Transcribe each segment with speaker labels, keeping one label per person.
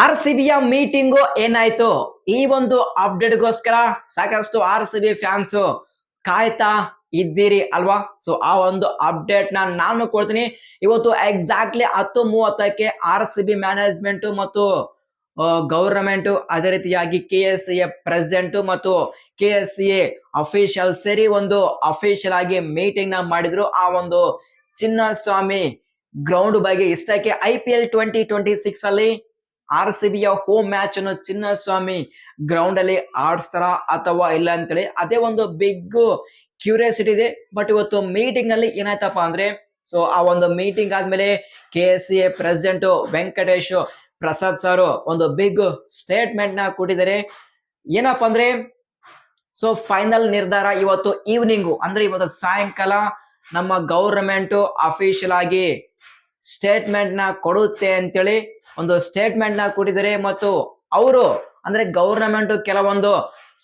Speaker 1: R C ಬಿಯ meeting ಏನಾಯ್ತು? ಈ ಒಂದು ಅಪ್ಡೇಟ್ಗೋಸ್ಕರ ಸಾಕಷ್ಟು ಆರ್ ಸಿ ಬಿ ಫ್ಯಾನ್ಸ್ ಕಾಯ್ತಾ ಇದ್ದೀರಿ ಅಲ್ವಾ? ಸೊ ಆ ಒಂದು ಅಪ್ಡೇಟ್ ನಾನು ಕೊಡ್ತೀನಿ. ಇವತ್ತು ಎಕ್ಸಾಕ್ಟ್ಲಿ 10:30ಕ್ಕೆ ಆರ್ ಸಿ ಬಿ ಮ್ಯಾನೇಜ್ಮೆಂಟ್ ಮತ್ತು ಗವರ್ನಮೆಂಟ್, ಅದೇ ರೀತಿಯಾಗಿ K S C A president ಮತ್ತು K S C A official ಸೇರಿ ಒಂದು ಅಫಿಷಿಯಲ್ ಆಗಿ ಮೀಟಿಂಗ್ ನ ಮಾಡಿದ್ರು. ಆ ಒಂದು ಚಿನ್ನಸ್ವಾಮಿ ಗ್ರೌಂಡ್ ಬಗ್ಗೆ ಇಷ್ಟಕ್ಕೆ IPL 2026 ಅಲ್ಲಿ ಆರ್ ಸಿ ಬಿಯ ಹೋಮ್ ಮ್ಯಾಚ್ ಅನ್ನು ಚಿನ್ನಸ್ವಾಮಿ ಗ್ರೌಂಡ್ ಅಲ್ಲಿ ಆಡಿಸ್ತಾರ ಅಥವಾ ಇಲ್ಲ ಅಂತೇಳಿ ಅದೇ ಒಂದು ಬಿಗ್ ಕ್ಯೂರಿಯಾಸಿಟಿ ಇದೆ. ಬಟ್ ಇವತ್ತು ಮೀಟಿಂಗ್ ಅಲ್ಲಿ ಏನಾಯ್ತಪ್ಪ ಅಂದ್ರೆ, ಸೊ ಆ ಒಂದು ಮೀಟಿಂಗ್ ಆದ್ಮೇಲೆ K S C A president Venkatesh Prasad sir ಒಂದು ಬಿಗ್ ಸ್ಟೇಟ್ಮೆಂಟ್ ನ ಕೊಟ್ಟಿದ್ದಾರೆ. ಏನಪ್ಪಾ ಅಂದ್ರೆ, ಸೊ ಫೈನಲ್ ನಿರ್ಧಾರ ಇವತ್ತು ಈವ್ನಿಂಗು ಅಂದ್ರೆ ಇವತ್ತು ಸಾಯಂಕಾಲ ನಮ್ಮ ಗೌರ್ಮೆಂಟ್ ಅಫಿಷಿಯಲ್ ಆಗಿ ಸ್ಟೇಟ್ಮೆಂಟ್ ನ ಕೊಡುತ್ತೆ ಅಂತೇಳಿ ಒಂದು ಸ್ಟೇಟ್ಮೆಂಟ್ ನ ಕೊಟ್ಟಿದ್ದಾರೆ. ಮತ್ತು ಅವರು ಅಂದ್ರೆ ಗೌರ್ಮೆಂಟ್ ಕೆಲವೊಂದು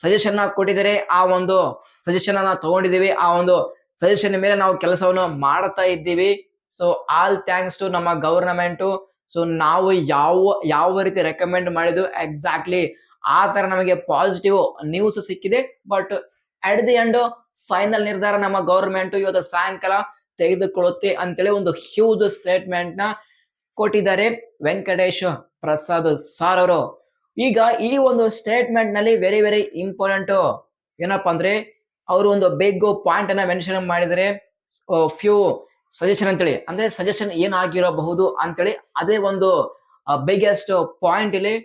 Speaker 1: ಸಜೆಷನ್ ನ ಕೊಟ್ಟಿದ್ದಾರೆ. ಆ ಒಂದು ಸಜೆಷನ್ ಅನ್ನ ತಗೊಂಡಿದೀವಿ. ಆ ಒಂದು ಸಜೆಷನ್ ಮೇಲೆ ನಾವು ಕೆಲಸವನ್ನು ಮಾಡ್ತಾ ಇದ್ದೀವಿ. ಸೊ ಆಲ್ ಥ್ಯಾಂಕ್ಸ್ ಟು ನಮ್ಮ ಗೌರ್ಮೆಂಟ್. ಸೊ ನಾವು ಯಾವ ರೀತಿ ರೆಕಮೆಂಡ್ ಮಾಡಿದ್ವು ಎಕ್ಸಾಕ್ಟ್ಲಿ ಆ ತರ ನಮಗೆ ಪಾಸಿಟಿವ್ ನ್ಯೂಸ್ ಸಿಕ್ಕಿದೆ. But at the end final ನಿರ್ಧಾರ ನಮ್ಮ ಗೌರ್ಮೆಂಟ್ ಇವತ್ತು ಸಾಯಂಕಾಲ ತೆಗೆದುಕೊಳ್ಳುತ್ತೆ ಅಂತೇಳಿ ಒಂದು ಹ್ಯೂಜ್ ಸ್ಟೇಟ್ಮೆಂಟ್ ನ ಕೊಟ್ಟಿದ್ದಾರೆ ವೆಂಕಟೇಶ್ ಪ್ರಸಾದ್ ಸಾರ್ ಅವರು. ಈಗ ಈ ಒಂದು ಸ್ಟೇಟ್ಮೆಂಟ್ ನಲ್ಲಿ ವೆರಿ ವೆರಿ ಇಂಪಾರ್ಟೆಂಟ್ ಏನಪ್ಪಾ ಅಂದ್ರೆ, ಅವರು ಒಂದು ಬಿಗ್ ಪಾಯಿಂಟ್ ಅನ್ನ ಮೆನ್ಷನ್ ಮಾಡಿದರೆ ಫ್ಯೂ ಸಜೆಷನ್ ಅಂತೇಳಿ, ಅಂದ್ರೆ ಸಜೆಷನ್ ಏನಾಗಿರಬಹುದು ಅಂತೇಳಿ ಅದೇ ಒಂದು ಬಿಗ್ಗೆಸ್ಟ್ ಪಾಯಿಂಟ್ ಇಲ್ಲಿ.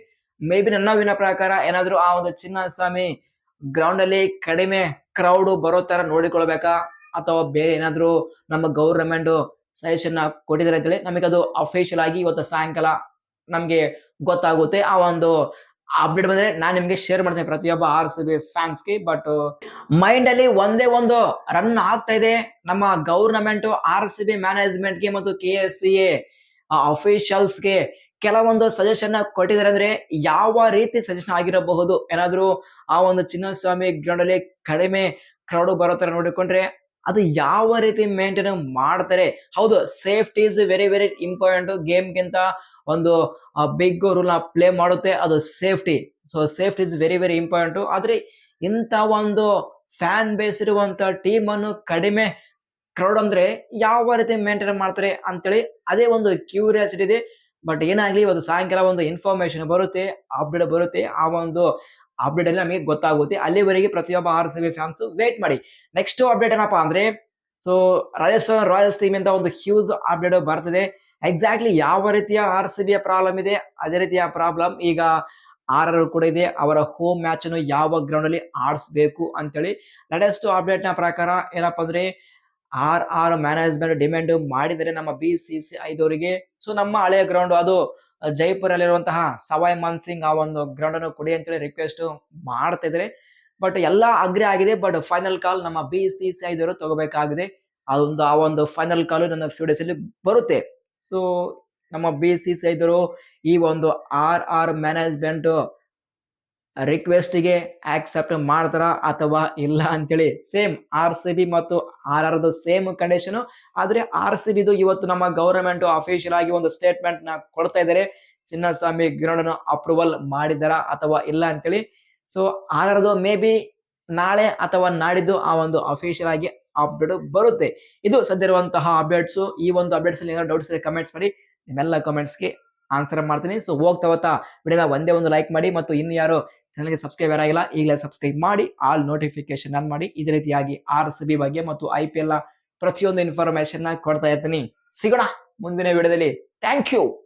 Speaker 1: ಮೇ ಬಿ ನನ್ನ ಪ್ರಕಾರ ಏನಾದ್ರು ಆ ಒಂದು ಚಿನ್ನಸ್ವಾಮಿ ಗ್ರೌಂಡ್ ಅಲ್ಲಿ ಕಡಿಮೆ ಕ್ರೌಡ್ ಬರೋ ತರ ನೋಡಿಕೊಳ್ಬೇಕಾ, ಅಥವಾ ಬೇರೆ ಏನಾದ್ರು ನಮ್ಮ ಗೌರ್ಮೆಂಟ್ ಸಜೆಷನ್ ಕೊಟ್ಟಿದ್ದಾರೆ ಅಂತೇಳಿ ನಮಗೆ ಅದು ಅಫಿಷಿಯಲ್ ಆಗಿ ಇವತ್ತು ಸಾಯಂಕಾಲ ನಮ್ಗೆ ಗೊತ್ತಾಗುತ್ತೆ. ಆ ಒಂದು ಅಪ್ಡೇಟ್ ಬಂದ್ರೆ ನಾನು ನಿಮ್ಗೆ ಶೇರ್ ಮಾಡ್ತೇನೆ ಪ್ರತಿಯೊಬ್ಬ ಆರ್ ಸಿ ಬಿ ಫ್ಯಾನ್ಸ್ಗೆ. ಬಟ್ ಮೈಂಡ್ ಅಲ್ಲಿ ಒಂದೇ ಒಂದು ರನ್ ಆಗ್ತಾ ಇದೆ, ನಮ್ಮ government R C B management ಗೆ ಮತ್ತು K S C A officials ಗೆ ಕೆಲವೊಂದು ಸಜೆಷನ್ ಕೊಟ್ಟಿದ್ದಾರೆ. ಅಂದ್ರೆ ಯಾವ ರೀತಿ ಸಜೆಷನ್ ಆಗಿರಬಹುದು, ಏನಾದ್ರು ಆ ಒಂದು ಚಿನ್ನಸ್ವಾಮಿ ಗ್ರೌಂಡ್ ಅಲ್ಲಿ ಕಡಿಮೆ ಕ್ರೌಡ್ ಬರೋ ತರ ನೋಡಿಕೊಂಡ್ರೆ ಅದು ಯಾವ ರೀತಿ ಮೇಂಟೈನ್ ಮಾಡ್ತಾರೆ. ಹೌದು, safety is very very important. ಗೇಮ್ಗಿಂತ ಒಂದು ಬಿಗ್ ರೂಲ್ ನ ಪ್ಲೇ ಮಾಡುತ್ತೆ ಅದು safety. So safety is very very important. ಆದ್ರೆ ಇಂತ ಒಂದು ಫ್ಯಾನ್ ಬೇಸ್ ಇರುವಂತ ಟೀಮ್ ಅನ್ನು ಕಡಿಮೆ ಕ್ರೌಡ್ ಅಂದ್ರೆ ಯಾವ ರೀತಿ ಮೇಂಟೈನ್ ಮಾಡ್ತಾರೆ ಅಂತೇಳಿ ಅದೇ ಒಂದು ಕ್ಯೂರಿಯಾಸಿಟಿ ಇದೆ. ಬಟ್ ಏನಾಗ್ಲಿ ಇವತ್ತು ಸಾಯಂಕಾಲ ಒಂದು ಇನ್ಫಾರ್ಮೇಶನ್ ಬರುತ್ತೆ, ಅಪ್ಡೇಟ್ ಬರುತ್ತೆ. ಆ ಒಂದು ಅಪ್ಡೇಟ್ ಅಲ್ಲಿ ನಮಗೆ ಗೊತ್ತಾಗುತ್ತೆ. ಅಲ್ಲಿವರೆಗೆ ಪ್ರತಿಯೊಬ್ಬ R C B fans wait ಮಾಡಿ. ನೆಕ್ಸ್ಟ್ ಅಪ್ಡೇಟ್ ಏನಪ್ಪಾ ಅಂದ್ರೆ, ಸೊ ರಾಜಸ್ಥಾನ್ ರಾಯಲ್ಸ್ ಟೀಮ್ ಇಂದ ಒಂದು ಹ್ಯೂಜ್ ಅಪ್ಡೇಟ್ ಬರ್ತದೆ. ಎಕ್ಸಾಕ್ಟ್ಲಿ ಯಾವ ರೀತಿಯ ಆರ್ ಸಿ ಬಿಯ ಪ್ರಾಬ್ಲಮ್ ಇದೆ ಅದೇ ರೀತಿಯ ಪ್ರಾಬ್ಲಮ್ ಈಗ ಆರ್ ಕೂಡ ಇದೆ. ಅವರ ಹೋಮ್ ಮ್ಯಾಚ್ ಅನ್ನು ಯಾವ ಗ್ರೌಂಡ್ ಅಲ್ಲಿ ಆಡಿಸ್ಬೇಕು ಅಂತೇಳಿ ಲೇಟೆಸ್ಟ್ ಅಪ್ಡೇಟ್ ನ ಪ್ರಕಾರ ಏನಪ್ಪಾ ಅಂದ್ರೆ, ಆರ್ ಮ್ಯಾನೇಜ್ಮೆಂಟ್ ಡಿಮ್ಯಾಂಡ್ ಮಾಡಿದರೆ ನಮ್ಮ BCCI ದವರಿಗೆ. ಸೊ ನಮ್ಮ ಹಳೆಯ ಗ್ರೌಂಡ್ ಅದು ಜೈಪುರ್ ಅಲ್ಲಿರುವಂತಹ ಸವಾಯ್ ಮಾನ್ ಸಿಂಗ್ ಆ ಒಂದು ಗ್ರೌಂಡ್ ಅನ್ನು ಕೊಡಿ ಅಂತೇಳಿ ರಿಕ್ವೆಸ್ಟ್ ಮಾಡ್ತಾ ಇದ್ರೆ. ಬಟ್ ಎಲ್ಲಾ ಅಗ್ರಿ ಆಗಿದೆ. ಬಟ್ ಫೈನಲ್ ಕಾಲ್ ನಮ್ಮ BCCI ದವರು ತಗೋಬೇಕಾಗಿದೆ. ಆ ಒಂದು ಫೈನಲ್ ಕಾಲ್ ನನ್ನ ಫ್ಯೂ ಡೇಸ್ ಅಲ್ಲಿ ಬರುತ್ತೆ. ಸೊ ನಮ್ಮ BCCI ದವರು ಈ ಒಂದು ಆರ್ ಮ್ಯಾನೇಜ್ಮೆಂಟ್ ರಿಕ್ವೆಸ್ಟ್ ಗೆ ಆಕ್ಸೆಪ್ಟ್ ಮಾಡ್ತಾರ ಅಥವಾ ಇಲ್ಲ ಅಂತೇಳಿ. ಸೇಮ್ ಆರ್ ಸಿ ಬಿ ಮತ್ತು ಆರ್ ಸೇಮ್ ಕಂಡೀಷನ್. ಆದ್ರೆ ಆರ್ ಸಿ ಬಿದು ಇವತ್ತು ನಮ್ಮ ಗವರ್ಮೆಂಟ್ ಅಫಿಷಿಯಲ್ ಆಗಿ ಒಂದು ಸ್ಟೇಟ್ಮೆಂಟ್ ನ ಕೊಡ್ತಾ ಇದ್ದಾರೆ, ಚಿನ್ನಸ್ವಾಮಿ ಗ್ರೌಂಡ್ ಅನ್ನು ಅಪ್ರೂವಲ್ ಮಾಡಿದಾರ ಅಥವಾ ಇಲ್ಲ ಅಂತೇಳಿ. ಸೊ ಆರ್ ಮೇ ಬಿ ನಾಳೆ ಅಥವಾ ನಾಡಿದ್ದು ಆ ಒಂದು ಅಫಿಷಿಯಲ್ ಆಗಿ ಅಪ್ಡೇಟ್ ಬರುತ್ತೆ. ಇದು ಸದ್ಯ ಇರುವಂತಹ ಅಪ್ಡೇಟ್ಸ್. ಈ ಒಂದು ಅಪ್ಡೇಟ್ಸ್ ಅಲ್ಲಿ ಏನಾದ್ರು ಡೌಟ್ಸ್ ಕಮೆಂಟ್ಸ್ ಮಾಡಿ, ನಿಮ್ಮೆಲ್ಲ ಕಮೆಂಟ್ಸ್ಗೆ ಆನ್ಸರ್ ಮಾಡ್ತೀನಿ. ಸೊ ಹೋಗ್ತಾ ವಿಡಿಯೋನ ಒಂದೇ ಒಂದು ಲೈಕ್ ಮಾಡಿ, ಮತ್ತು ಇನ್ನು ಯಾರು ಚಾನಲ್ಗೆ ಸಬ್ಸ್ಕ್ರೈಬರ್ ಆಗಿಲ್ಲ ಈಗಲೇ ಸಬ್ಸ್ಕ್ರೈಬ್ ಮಾಡಿ, ಆಲ್ ನೋಟಿಫಿಕೇಶನ್ ಆನ್ ಮಾಡಿ. ಇದೇ ರೀತಿಯಾಗಿ ಆರ್ ಸಿ ಬಿ ಬಗ್ಗೆ ಮತ್ತು IPL ಪ್ರತಿಯೊಂದು ಇನ್ಫಾರ್ಮೇಶನ್ ಕೊಡ್ತಾ ಇರ್ತೀನಿ. ಸಿಗೋಣ ಮುಂದಿನ ವಿಡಿಯೋದಲ್ಲಿ. Thank you.